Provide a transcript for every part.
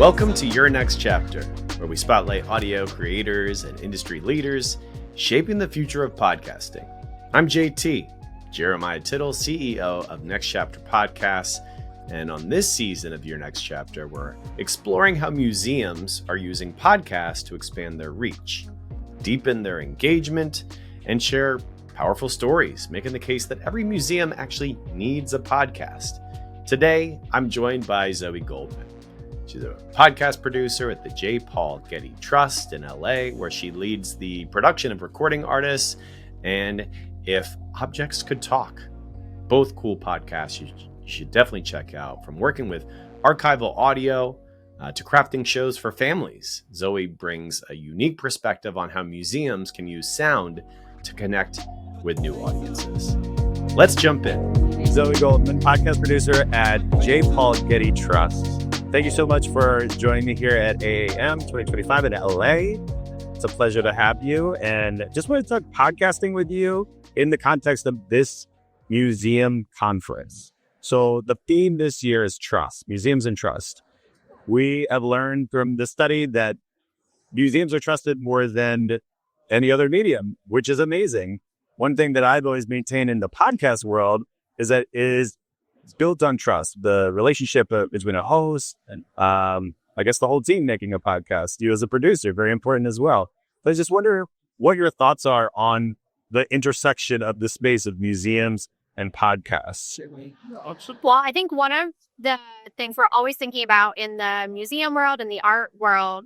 Welcome to Your Next Chapter, where we spotlight audio creators and industry leaders shaping the future of podcasting. I'm JT, Jeremiah Tittle, CEO of Next Chapter Podcasts, and on this season of Your Next Chapter, we're exploring how museums are using podcasts to expand their reach, deepen their engagement, and share powerful stories, making the case that every museum actually needs a podcast. Today, I'm joined by Zoe Goldman. She's a podcast producer at the J. Paul Getty Trust in LA, where she leads the production of recording artists and If Objects Could Talk. Both cool podcasts you should definitely check out. From working with archival audio to crafting shows for families, Zoe brings a unique perspective on how museums can use sound to connect with new audiences. Let's jump in. Zoe Goldman, podcast producer at J. Paul Getty Trust. Thank you so much for joining me here at AAM 2025 in LA. It's a pleasure to have you. And just want to talk podcasting with you in the context of this museum conference. So the theme this year is trust, museums and trust. We have learned from the study that museums are trusted more than any other medium, which is amazing. One thing that I've always maintained in the podcast world is that it's built on trust. The relationship between a host and I guess the whole team making a podcast, you as a producer, very important as well. But I just wonder what your thoughts are on the intersection of the space of museums and podcasts. Well, I think one of the things we're always thinking about in the museum world and the art world,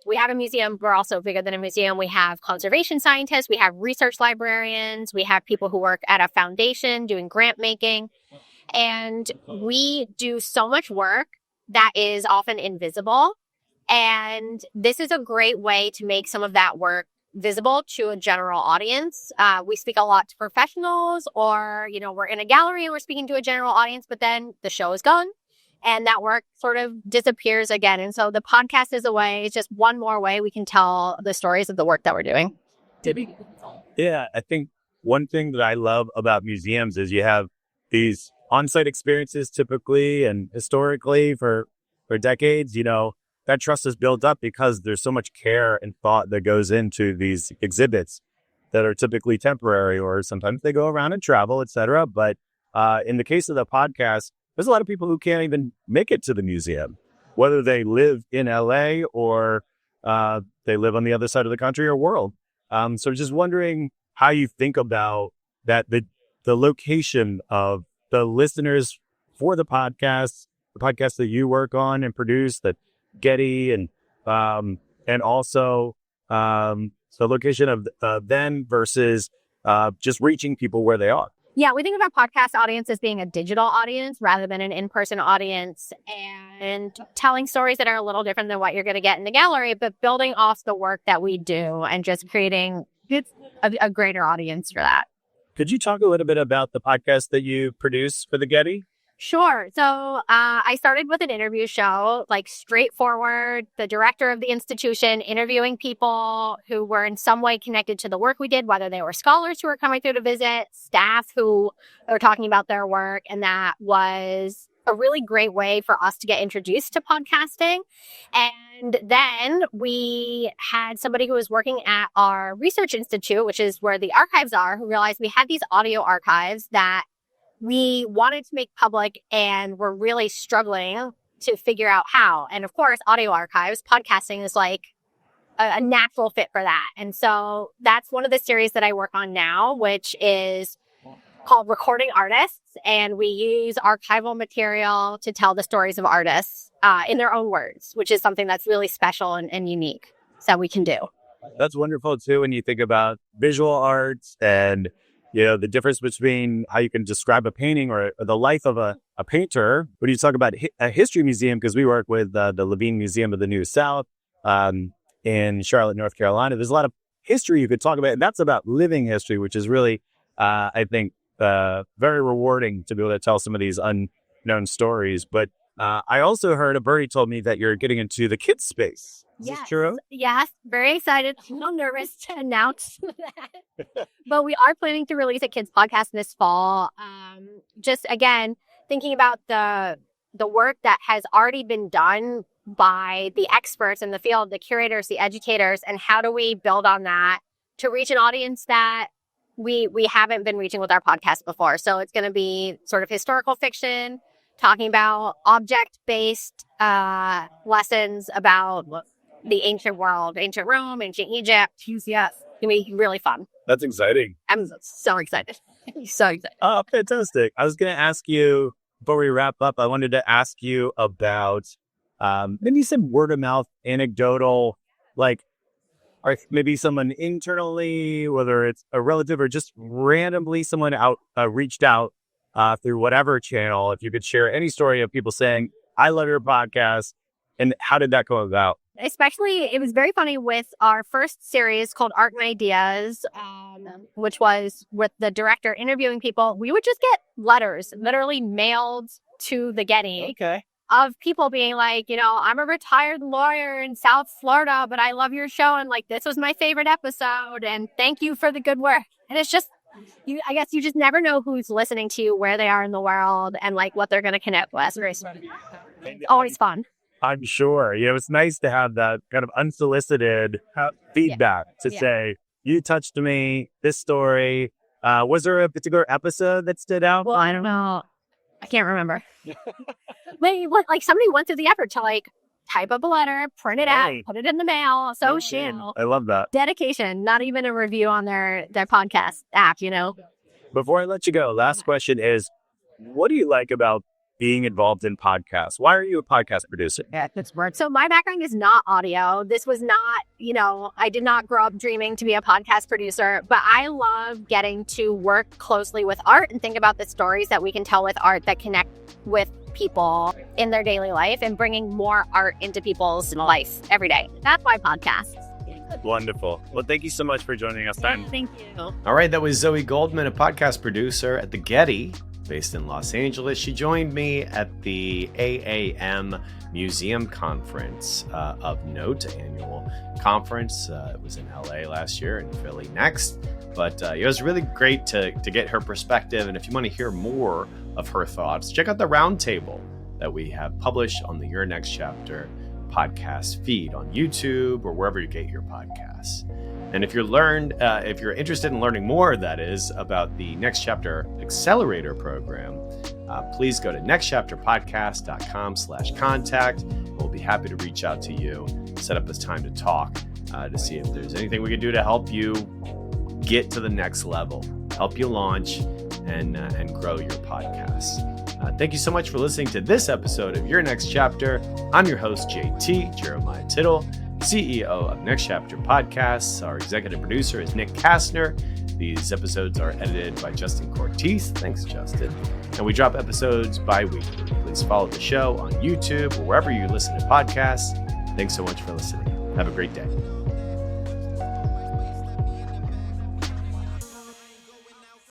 we have a museum. We're also bigger than a museum. We have conservation scientists. We have research librarians. We have people who work at a foundation doing grant making. And we do so much work that is often invisible. And this is a great way to make some of that work visible to a general audience. We speak a lot to professionals, or, we're in a gallery and we're speaking to a general audience, but then the show is gone and that work sort of disappears again. And so the podcast is a way, it's just one more way we can tell the stories of the work that we're doing. Yeah, I think one thing that I love about museums is you have these on-site experiences typically and historically for decades. That trust is built up because there's so much care and thought that goes into these exhibits that are typically temporary, or sometimes they go around and travel, et cetera. But in the case of the podcast, there's a lot of people who can't even make it to the museum, whether they live in LA or they live on the other side of the country or world. So just wondering how you think about that, the location of the listeners for the podcasts that you work on and produce, that Getty and also the location of them versus just reaching people where they are. Yeah, we think about podcast audience as being a digital audience rather than an in-person audience, and telling stories that are a little different than what you're going to get in the gallery, but building off the work that we do and just creating a greater audience for that. Could you talk a little bit about the podcast that you produce for the Getty? Sure. So I started with an interview show, like straightforward, the director of the institution interviewing people who were in some way connected to the work we did, whether they were scholars who were coming through to visit, staff who were talking about their work. And that was a really great way for us to get introduced to podcasting. And then we had somebody who was working at our research institute, which is where the archives are, who realized we had these audio archives that we wanted to make public and we're really struggling to figure out how. And of course, audio archives, podcasting is like a natural fit for that. And so that's one of the series that I work on now, which is called Recording Artists. And we use archival material to tell the stories of artists in their own words, which is something that's really special and unique that we can do. That's wonderful, too, when you think about visual arts and the difference between how you can describe a painting or the life of a painter. When you talk about a history museum, because we work with the Levine Museum of the New South in Charlotte, North Carolina, there's a lot of history you could talk about. And that's about living history, which is really, I think, very rewarding to be able to tell some of these unknown stories. But I also heard, a birdie told me that you're getting into the kids space. Is this true? Yes. Very excited. A little nervous to announce that. But we are planning to release a kids podcast this fall. Just again, thinking about the work that has already been done by the experts in the field, the curators, the educators, and how do we build on that to reach an audience that we haven't been reaching with our podcast before. So it's going to be sort of historical fiction, talking about object-based lessons about the ancient world, ancient Rome, ancient Egypt. Yes. It's going to be really fun. That's exciting. I'm so excited. So excited. Oh, fantastic. I was going to ask you, before we wrap up, I wanted to ask you about maybe some word of mouth, anecdotal, like, or maybe someone internally, whether it's a relative or just randomly someone reached out through whatever channel. If you could share any story of people saying, I love your podcast, and how did that come about? Especially, it was very funny with our first series called Art and Ideas, which was with the director interviewing people. We would just get letters literally mailed to the Getty of people being like, I'm a retired lawyer in South Florida, but I love your show. And like, this was my favorite episode. And thank you for the good work. And it's just, I guess you just never know who's listening to you, where they are in the world, and like what they're going to connect with. It's always fun. I'm sure. It's nice to have that kind of unsolicited feedback to say, you touched me, this story. Was there a particular episode that stood out? Well, I don't know. I can't remember. Like somebody went through the effort to like type up a letter, print it out, put it in the mail. So I love that. Dedication, not even a review on their podcast app, Before I let you go, last question is, what do you like about being involved in podcasts? Why are you a podcast producer? Yeah, that's word. So my background is not audio. This was not, I did not grow up dreaming to be a podcast producer, but I love getting to work closely with art and think about the stories that we can tell with art that connect with people in their daily life and bringing more art into people's life every day. That's why podcasts. Wonderful. Well, thank you so much for joining us. Thank you. All right, that was Zoe Goldman, a podcast producer at the Getty, based in Los Angeles. She joined me at the AAM Museum Conference of Note, annual conference. It was in LA last year and Philly next. But it was really great to get her perspective. And if you want to hear more of her thoughts, check out the roundtable that we have published on the Your Next Chapter podcast feed on YouTube or wherever you get your podcasts. And if you're interested in learning more, that is, about the Next Chapter Accelerator program, please go to nextchapterpodcast.com/contact. We'll be happy to reach out to you, set up this time to talk, to see if there's anything we can do to help you get to the next level, help you launch and grow your podcast. Thank you so much for listening to this episode of Your Next Chapter. I'm your host, JT, Jeremiah Tittle, CEO of Next Chapter Podcasts. Our executive producer is Nick Kastner. These episodes are edited by Justin Cortez. Thanks, Justin. And we drop episodes bi-weekly. Please follow the show on YouTube or wherever you listen to podcasts. Thanks so much for listening. Have a great day.